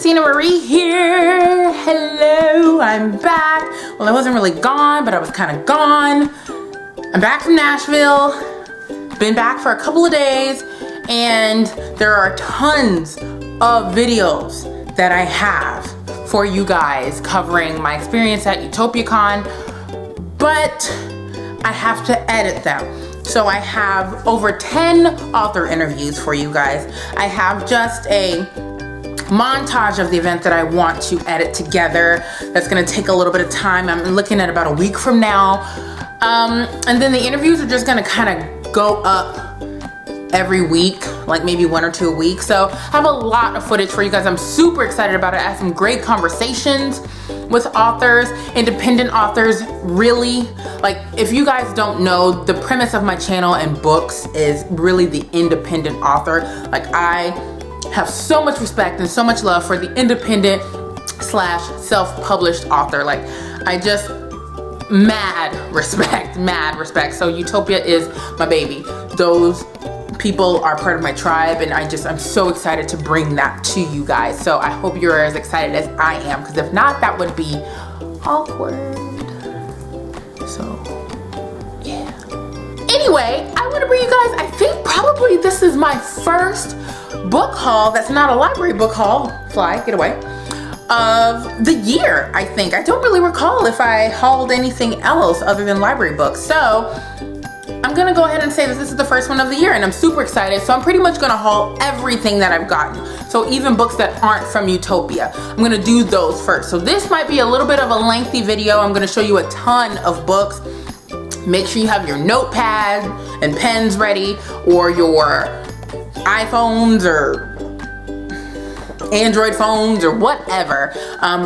Christina Marie here. Hello, I'm back. Well, I wasn't really gone, but I was kind of gone. I'm back from Nashville. Been back for a couple of days, and there are tons of videos that I have for you guys covering my experience at UtopiaCon, but I have to edit them. So I have over 10 author interviews for you guys. I have just a montage of the event that I want to edit together. That's gonna take a little bit of time. I'm looking at about a week from now. And then the interviews are just gonna kind of go up every week, like maybe 1 or 2 a week. So I have a lot of footage for you guys. I'm super excited about it. I had some great conversations with authors, independent authors. Really, like, if you guys don't know, the premise of my channel and books is really the independent author. Like, I have so much respect and so much love for the independent / self-published author. Like, I just mad respect. So Utopia is my baby. Those people are part of my tribe, and I'm so excited to bring that to you guys. So I hope you're as excited as I am, because if not, that would be awkward. So yeah. Anyway, I want to bring you guys, I think probably this is my first book haul that's not a library book haul, fly, get away, of the year, I think. I don't really recall if I hauled anything else other than library books. So I'm gonna go ahead and say that this is the first one of the year, and I'm super excited. So I'm pretty much gonna haul everything that I've gotten. So even books that aren't from Utopia, I'm gonna do those first. So this might be a little bit of a lengthy video. I'm gonna show you a ton of books. Make sure you have your notepad and pens ready, or your iPhones or Android phones or whatever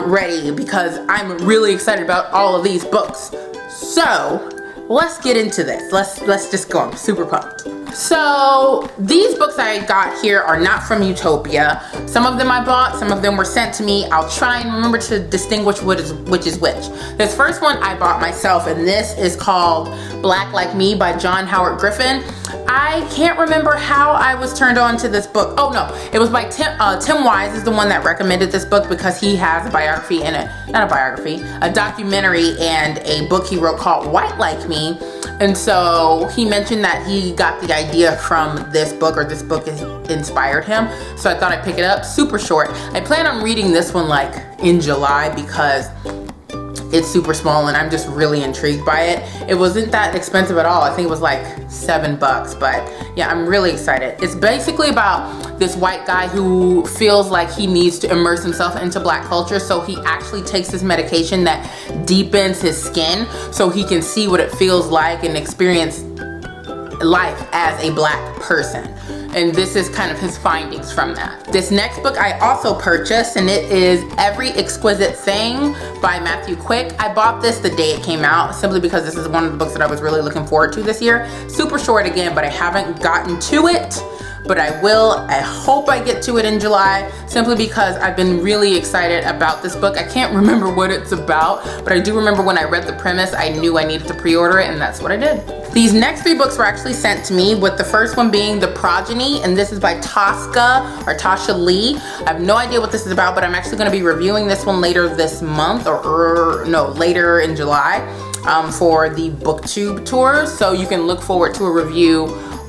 ready, because I'm really excited about all of these books. So let's get into this. Let's just go. I'm super pumped. So these books I got here are not from Utopia. Some of them I bought, some of them were sent to me. I'll try and remember to distinguish which is which. This first one I bought myself, and this is called Black Like Me by John Howard Griffin. I can't remember how I was turned on to this book. Oh no, it was by Tim Wise is the one that recommended this book, because he has a biography in it. Not a biography, a documentary and a book he wrote called White Like Me. And so he mentioned that he got the idea from this book, or this book has inspired him. So I thought I'd pick it up. Super short. I plan on reading this one like in July, because it's super small and I'm just really intrigued by it. It wasn't that expensive at all. I think it was like $7, but yeah, I'm really excited. It's basically about this white guy who feels like he needs to immerse himself into black culture, so he actually takes this medication that deepens his skin so he can see what it feels like and experience life as a black person. And this is kind of his findings from that. This next book I also purchased, and it is Every Exquisite Thing by Matthew Quick. I bought this the day it came out, simply because this is one of the books that I was really looking forward to this year. Super short again, but I haven't gotten to it. But I will. I hope I get to it in July, simply because I've been really excited about this book. I can't remember what it's about, but I do remember when I read the premise, I knew I needed to pre-order it, and that's what I did. These next 3 books were actually sent to me, with the first one being The Progeny, and this is by Tasha Lee. I have no idea what this is about, but I'm actually going to be reviewing this one later this month, or no, later in July, for the BookTube tour. So you can look forward to a review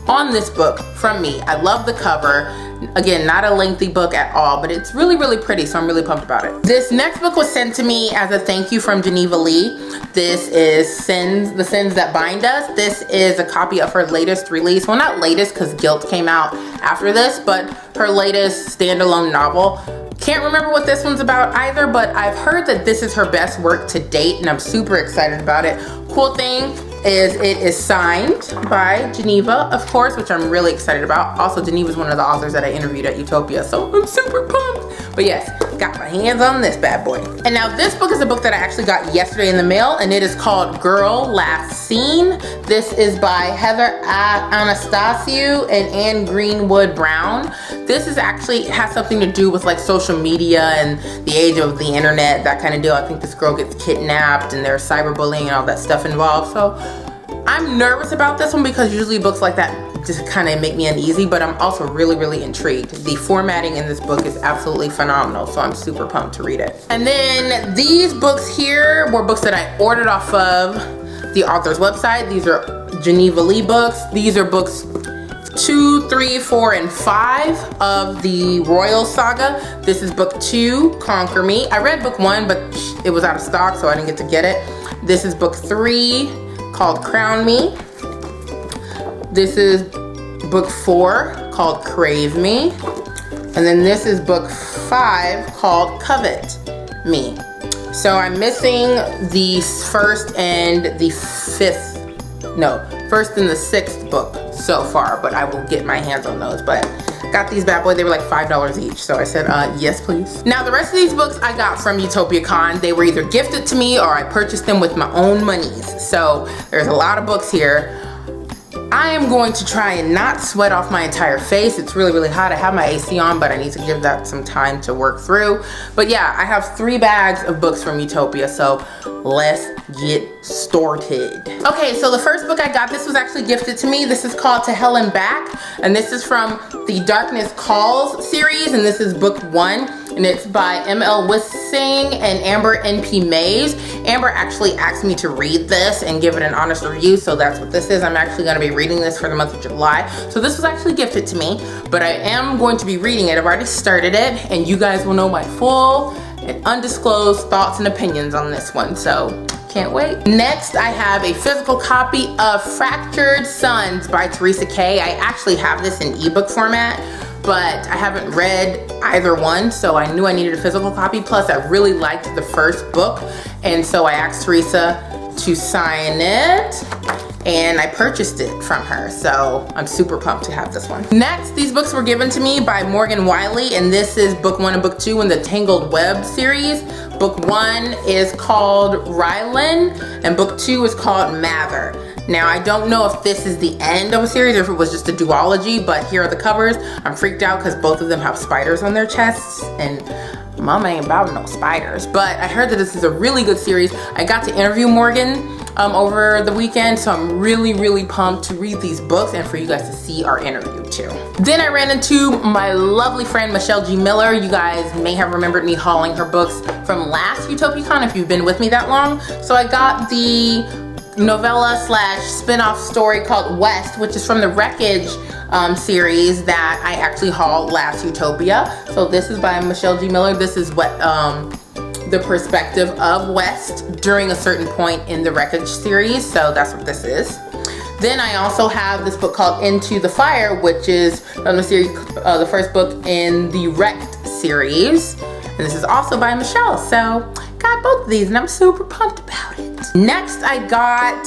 on this book from me. I love the cover. Again, not a lengthy book at all, but it's really, really pretty, so I'm really pumped about it. This next book was sent to me as a thank you from Geneva Lee. This is The Sins That Bind Us. This is a copy of her latest release. Well, not latest, because Guilt came out after this, but her latest standalone novel. Can't remember what this one's about either, but I've heard that this is her best work to date, and I'm super excited about it. Cool thing is it is signed by Geneva, of course, which I'm really excited about. Also, Geneva is one of the authors that I interviewed at Utopia, so I'm super pumped. But yes, got my hands on this bad boy. And now this book is a book that I actually got yesterday in the mail, and it is called Girl Last Seen. This is by Heather Anastasiou and Anne Greenwood Brown. This is actually has something to do with like social media and the age of the internet, that kind of deal. I think this girl gets kidnapped and there's cyberbullying and all that stuff involved. So I'm nervous about this one, because usually books like that just kind of make me uneasy, but I'm also really intrigued. The formatting in this book is absolutely phenomenal, so I'm super pumped to read it. And then these books here were books that I ordered off of the author's website. These are Geneva Lee books. These are books 2, 3, 4, and 5 of the Royal Saga. This is book 2, Conquer Me. I read book 1, but it was out of stock, so I didn't get to get it. This is book 3, called Crown Me. This is book 4, called Crave Me. And then this is book 5, called Covet Me. So I'm missing the first and the 6th book so far, but I will get my hands on those. But got these bad boys, they were like $5 each, so I said yes please. Now the rest of these books I got from Utopia Con. They were either gifted to me or I purchased them with my own monies. So there's a lot of books here. I am going to try and not sweat off my entire face. It's really hot. I have my AC on, but I need to give that some time to work through. But yeah, I have 3 bags of books from Utopia, so let's get started. Okay, so the first book I got, this was actually gifted to me. This is called To Hell and Back, and this is from the Darkness Calls series, and this is book 1. And it's by M.L. Wissing and Amber N.P. Mays. Amber actually asked me to read this and give it an honest review, so that's what this is. I'm actually going to be reading this for the month of July. So this was actually gifted to me, but I am going to be reading it. I've already started it, and you guys will know my full and undisclosed thoughts and opinions on this one, so can't wait. Next, I have a physical copy of Fractured Suns by Teresa K. I actually have this in ebook format, but I haven't read either one, so I knew I needed a physical copy. Plus, I really liked the first book, and so I asked Teresa to sign it, and I purchased it from her, so I'm super pumped to have this one. Next, these books were given to me by Morgan Wiley, and this is book 1 and book 2 in the Tangled Web series. Book 1 is called Rylan, and book 2 is called Mather. Now, I don't know if this is the end of a series or if it was just a duology, but here are the covers. I'm freaked out because both of them have spiders on their chests, and mama ain't about no spiders. But I heard that this is a really good series. I got to interview Morgan over the weekend, so I'm really pumped to read these books and for you guys to see our interview too. Then I ran into my lovely friend Michelle G. Miller. You guys may have remembered me hauling her books from last UtopiaCon if you've been with me that long. So I got the novella / spin-off story called West, which is from the Wreckage series that I actually hauled last Utopia. So this is by Michelle G. Miller. This is what the perspective of West during a certain point in the Wreckage series, so that's what this is. Then I also have this book called Into the Fire, which is from the series, the first book in the Wrecked series, and this is also by Michelle. So got both of these, and I'm super pumped about it. Next, I got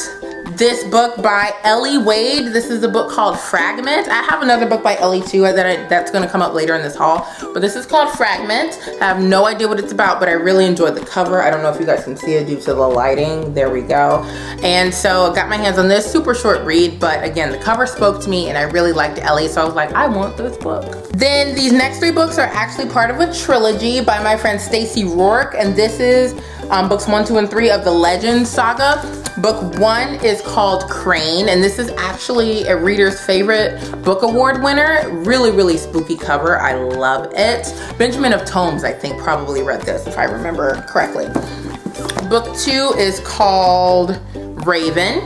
this book by Ellie Wade. This is a book called Fragment. I have another book by Ellie too that's going to come up later in this haul, but this is called Fragment. I have no idea what it's about, but I really enjoyed the cover. I don't know if you guys can see it due to the lighting. There we go. And so I got my hands on this. Super short read, but again, the cover spoke to me and I really liked Ellie, so I was like, I want this book. Then these next 3 books are actually part of a trilogy by my friend Stacy Rourke, and this is books 1, 2, and 3 of the Legend saga. Book 1 is called Crane, and this is actually a reader's favorite book award winner. Really spooky cover. I love it. Benjamin of Tomes, I think, probably read this if I remember correctly. Book 2 is called Raven,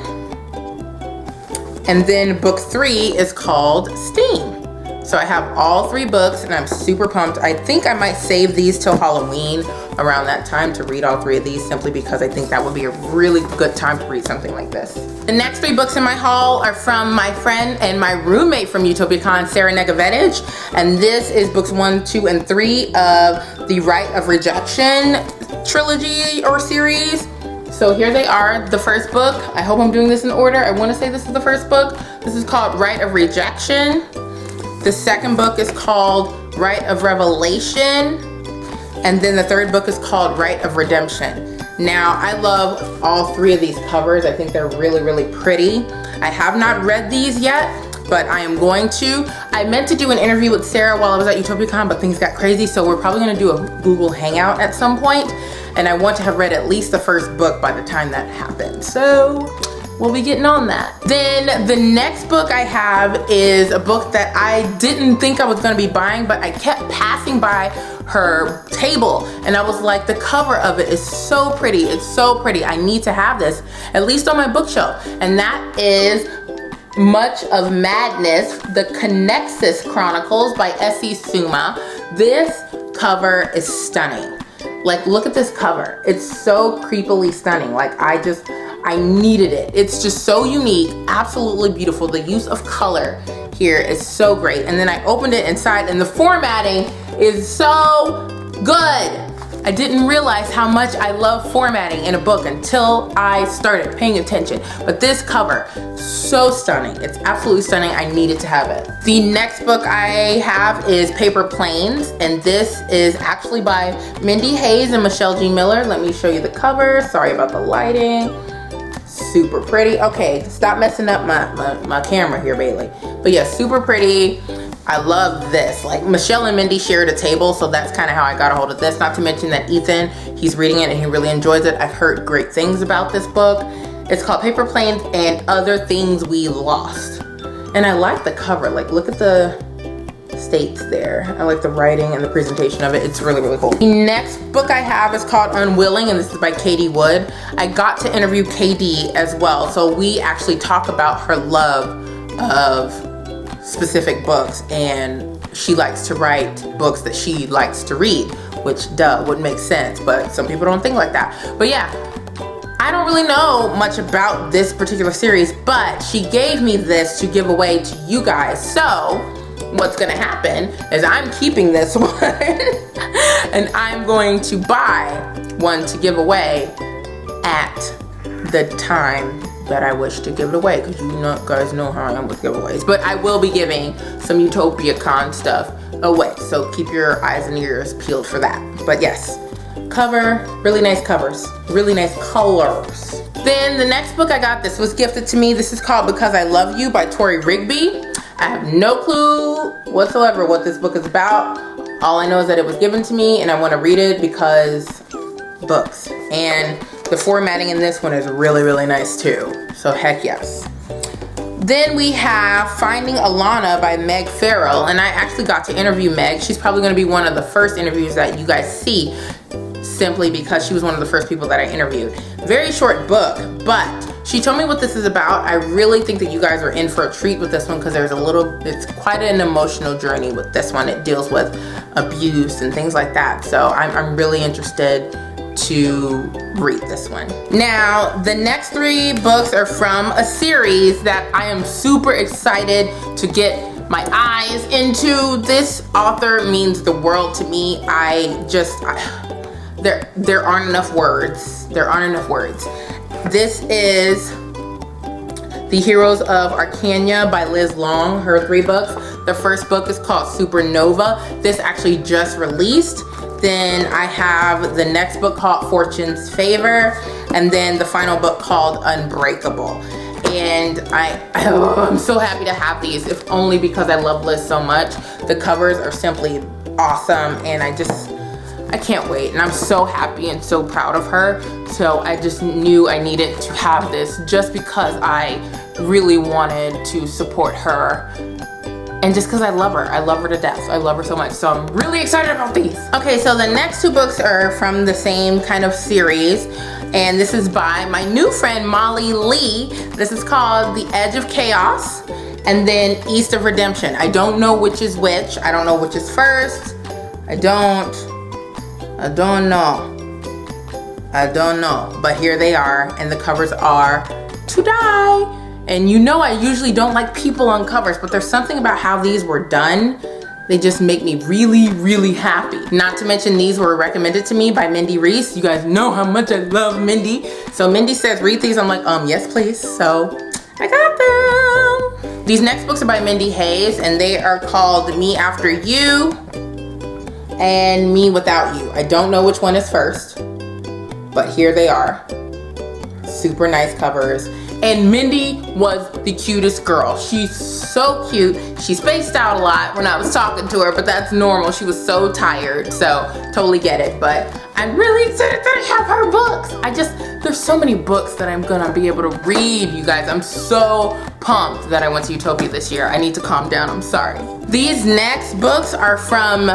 and then book 3 is called Steam. So I have all 3 books and I'm super pumped. I think I might save these till Halloween around that time to read all 3 of these, simply because I think that would be a really good time to read something like this. The next 3 books in my haul are from my friend and my roommate from UtopiaCon, Sarah Negavetic, and this is books 1, 2, and 3 of the Rite of Rejection trilogy or series. So here they are. The first book, I hope I'm doing this in order. I want to say this is the first book. This is called Rite of Rejection. The second book is called Rite of Revelation, and then the third book is called Rite of Redemption. Now, I love all 3 of these covers. I think they're really pretty. I have not read these yet, but I am going to. I meant to do an interview with Sarah while I was at UtopiaCon, but things got crazy, so we're probably gonna do a Google Hangout at some point, and I want to have read at least the first book by the time that happens. So we'll be getting on that. Then the next book I have is a book that I didn't think I was gonna be buying, but I kept passing by her table and I was like, the cover of it is so pretty. It's so pretty. I need to have this, at least on my bookshelf. And that is Much of Madness, the Connexus Chronicles by S.E. Suma. This cover is stunning. Like, look at this cover. It's so creepily stunning. Like, I needed it. It's just so unique, absolutely beautiful. The use of color here is so great. And then I opened it inside and the formatting is so good. I didn't realize how much I love formatting in a book until I started paying attention. But this cover, so stunning. It's absolutely stunning. I needed to have it. The next book I have is Paper Planes, and this is actually by Mindy Hayes and Michelle G. Miller. Let me show you the cover. Sorry about the lighting. Super pretty. Okay, stop messing up my camera here, Bailey. But yeah, super pretty. I love this. Like, Michelle and Mindy shared a table, so that's kind of how I got a hold of this. Not to mention that Ethan, he's reading it and he really enjoys it. I've heard great things about this book. It's called Paper Planes and Other Things We Lost. And I like the cover. Like, look at the states there. I like the writing and the presentation of it. It's really, really cool. The next book I have is called Unwilling, and this is by Katie Wood. I got to interview KD as well, so we actually talk about her love of specific books, and she likes to write books that she likes to read, which would make sense, but some people don't think like that. But yeah, I don't really know much about this particular series, but she gave me this to give away to you guys. So what's gonna happen is I'm keeping this one and I'm going to buy one to give away at the time that I wish to give it away, because you guys know how I am with giveaways. But I will be giving some Utopia Con stuff away, so keep your eyes and ears peeled for that. But yes, cover, really nice covers, really nice colors. Then the next book I got, this was gifted to me. This is called Because I Love You by Tori Rigby. I have no clue whatsoever what this book is about. All I know is that it was given to me and I want to read it because books. And the formatting in this one is really, really nice too. So heck yes. Then we have Finding Alana by Meg Farrell, and I actually got to interview Meg. She's probably going to be one of the first interviews that you guys see, simply because she was one of the first people that I interviewed. Very short book, but she told me what this is about. I really think that you guys are in for a treat with this one, because it's quite an emotional journey with this one. It deals with abuse and things like that. So I'm really interested to read this one. Now, the next 3 books are from a series that I am super excited to get my eyes into. This author means the world to me. There aren't enough words. There aren't enough words. This is The Heroes of Arcania by Liz Long, her 3 books. The first book is called Supernova. This actually just released. Then I have the next book called Fortune's Favor, and then the final book called Unbreakable. And I'm so happy to have these, if only because I love Liz so much. The covers are simply awesome, and I can't wait. And I'm so happy and so proud of her. So I just knew I needed to have this just because I really wanted to support her. And just because I love her to death. I love her so much, so I'm really excited about these. Okay, so the next 2 books are from the same kind of series, and this is by my new friend, Molly Lee. This is called The Edge of Chaos, and then East of Redemption. I don't know which is which. I don't know which is first. I don't know, but here they are, and the covers are to die. And you know I usually don't like people on covers, but there's something about how these were done. They just make me really, really happy. Not to mention these were recommended to me by Mindy Reese. You guys know how much I love Mindy. So Mindy says read these. I'm like, yes please. So I got them. These next books are by Mindy Hayes, and they are called Me After You and Me Without You. I don't know which one is first, but here they are. Super nice covers. And Mindy was the cutest girl. She's so cute. She spaced out a lot when I was talking to her, but that's normal. She was so tired, so totally get it. But I'm really excited to have her books. There's so many books that I'm gonna be able to read, you guys. I'm so pumped that I went to Utopia this year. I need to calm down, I'm sorry. These next books are from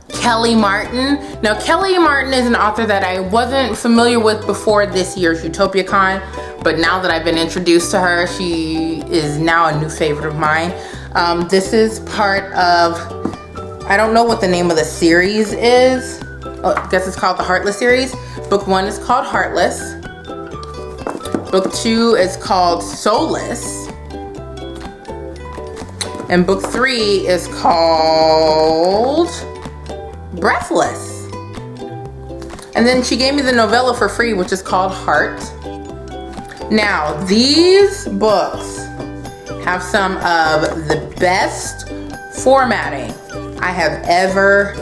Kelly Martin. Now, Kelly Martin is an author that I wasn't familiar with before this year's Utopia Con, but now that I've been introduced to her, she is now a new favorite of mine. This is part of, I don't know what the name of the series is. Oh, I guess it's called the Heartless series. Book 1 is called Heartless. Book 2 is called Soulless. And book 3 is called Breathless. And then she gave me the novella for free, which is called Heart. Now, these books have some of the best formatting I have ever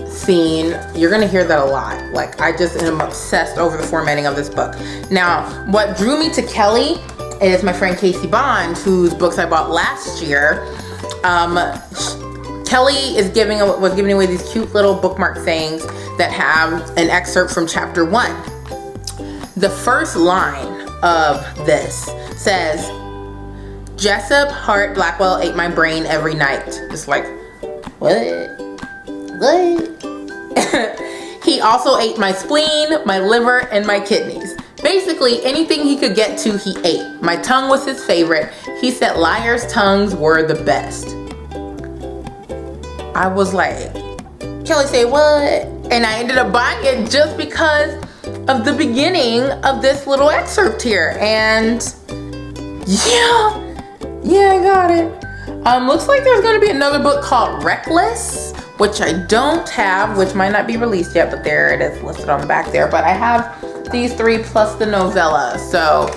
seen. You're gonna hear that a lot. Like, I just am obsessed over the formatting of this book. Now, what drew me to Kelly is my friend Casey Bond, whose books I bought last year. Kelly was giving away these cute little bookmark things that have an excerpt from chapter 1. The first line of this says, Jessup Hart Blackwell ate my brain every night. It's like, what? He also ate my spleen, my liver, and my kidneys. Basically, anything he could get to, he ate. My tongue was his favorite. He said liars' tongues were the best. I was like, Kelly said what? And I ended up buying it just because of the beginning of this little excerpt here. And yeah, I got it. Looks like there's gonna be another book called Reckless, which I don't have, which might not be released yet, but there it is listed on the back there. But I have these 3 plus the novella, so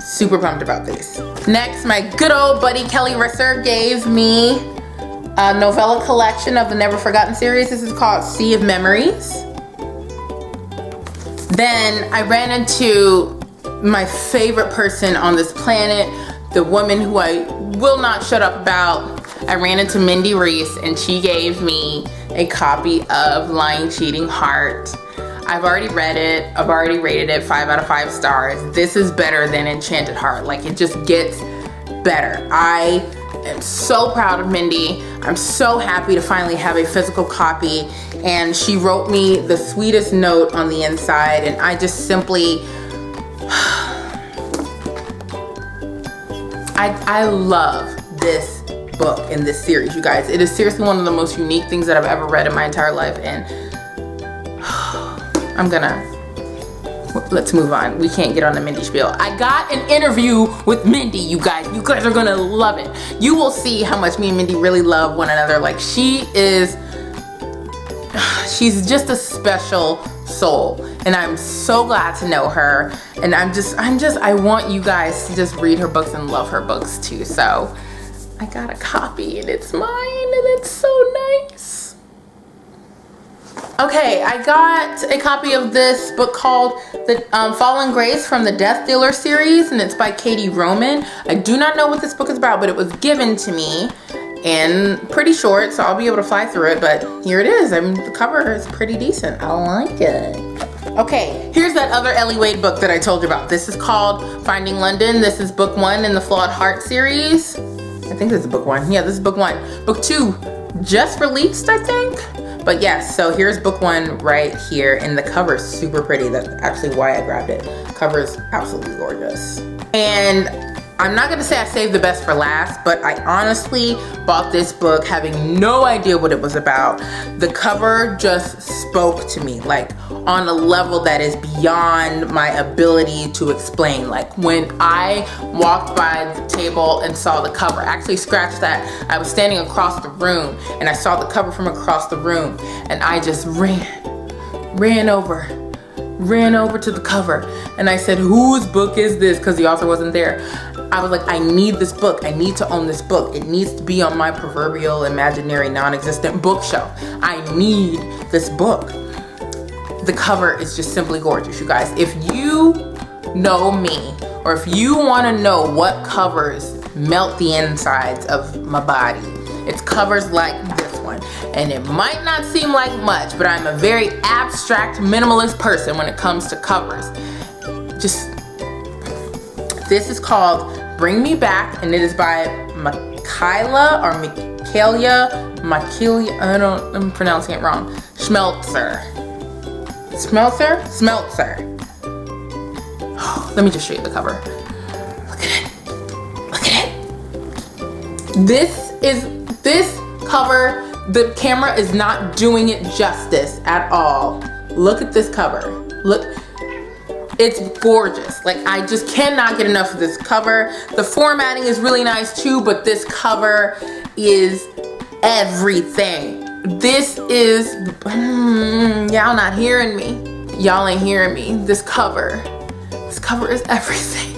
super pumped about these. Next, my good old buddy Kelly Risser gave me a novella collection of the Never Forgotten series. This is called Sea of Memories. Then I ran into my favorite person on this planet, the woman who I will not shut up about. I ran into Mindy Reese and she gave me a copy of Lying Cheating Heart. I've already read it. I've already rated it 5 out of 5 stars. This is better than Enchanted Heart. Like, it just gets better. I am so proud of Mindy. I'm so happy to finally have a physical copy. And she wrote me the sweetest note on the inside. And I just simply, I love this book in this series, you guys. It is seriously one of the most unique things that I've ever read in my entire life. And let's move on. We can't get on the Mindy spiel. I got an interview with Mindy, you guys. You guys are gonna love it. You will see how much me and Mindy really love one another. Like, she's just a special soul. And I'm so glad to know her. And I want you guys to just read her books and love her books too. So I got a copy and it's mine and it's so nice. Okay, I got a copy of this book called The Fallen Grace from the Death Dealer series, and it's by Katie Roman. I do not know what this book is about, but it was given to me and pretty short, so I'll be able to fly through it, but here it is. I mean, the cover is pretty decent. I like it. Okay, here's that other Ellie Wade book that I told you about. This is called Finding London. This is book 1 in the Flawed Heart series. I think this is book 1. Yeah, this is book 1. Book 2 just released, I think. But yes, so here's book 1 right here, and the cover is super pretty. That's actually why I grabbed it. The cover is absolutely gorgeous. And I'm not gonna say I saved the best for last, but I honestly bought this book having no idea what it was about. The cover just spoke to me, like on a level that is beyond my ability to explain. Like, when I walked by the table and saw the cover, actually scratched that, I was standing across the room and I saw the cover from across the room, and I just ran over to the cover, and I said, whose book is this? Because the author wasn't there. I was like, I need this book. I need to own this book. It needs to be on my proverbial, imaginary, non-existent bookshelf. I need this book. The cover is just simply gorgeous, you guys. If you know me or if you want to know what covers melt the insides of my body, it's covers like this one. And it might not seem like much, but I'm a very abstract minimalist person when it comes to covers. This is called Bring Me Back, and it is by Michaela, I'm pronouncing it wrong. Smeltzer. Let me just show you the cover. Look at it. This cover, the camera is not doing it justice at all. Look at this cover. Look, it's gorgeous. Like, I just cannot get enough of this cover. The formatting is really nice too, but this cover is everything. This is, y'all not hearing me. Y'all ain't hearing me. This cover is everything.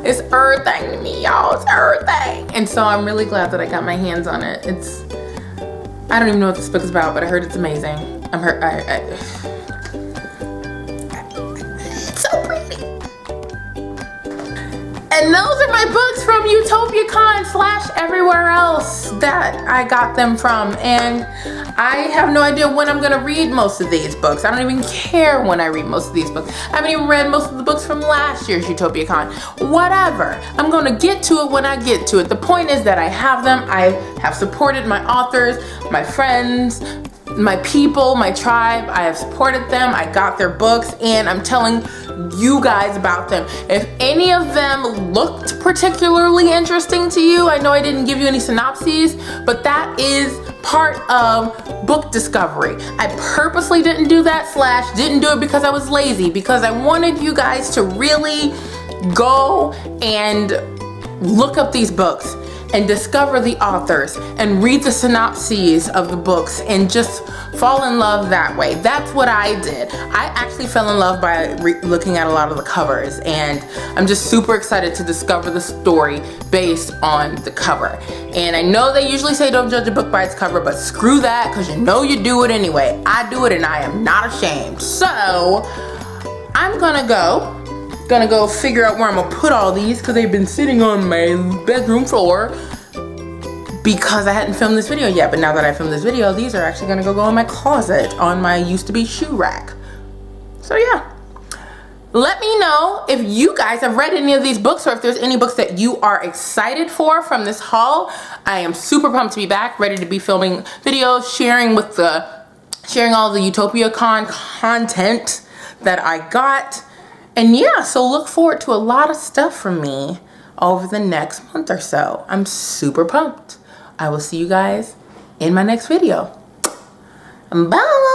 It's everything to me, y'all. It's everything. And so I'm really glad that I got my hands on it. I don't even know what this book is about, but I heard it's amazing. It's so pretty. And those are my books from Utopia Con / everywhere else that I got them from. And I have no idea when I'm gonna read most of these books. I don't even care when I read most of these books. I haven't even read most of the books from last year's Utopia Con. Whatever. I'm gonna get to it when I get to it. The point is that I have them. I have supported my authors, my friends, my people, my tribe. I have supported them. I got their books, and I'm telling you guys about them. If any of them looked particularly interesting to you, I know I didn't give you any synopses, but that is part of book discovery. I purposely didn't do that / didn't do it because I was lazy, because I wanted you guys to really go and look up these books and discover the authors and read the synopses of the books and just fall in love that way. That's what I did. I actually fell in love by looking at a lot of the covers, and I'm just super excited to discover the story based on the cover. And I know they usually say don't judge a book by its cover, but screw that, because you know you do it anyway. I do it, and I am not ashamed. So I'm gonna go figure out where I'm gonna put all these, because they've been sitting on my bedroom floor because I hadn't filmed this video yet. But now that I filmed this video, these are actually gonna go in my closet on my used to be shoe rack. So yeah, let me know if you guys have read any of these books, or if there's any books that you are excited for from this haul. I am super pumped to be back, ready to be filming videos, sharing all the Utopia Con content that I got. And yeah, so look forward to a lot of stuff from me over the next month or so. I'm super pumped. I will see you guys in my next video. Bye.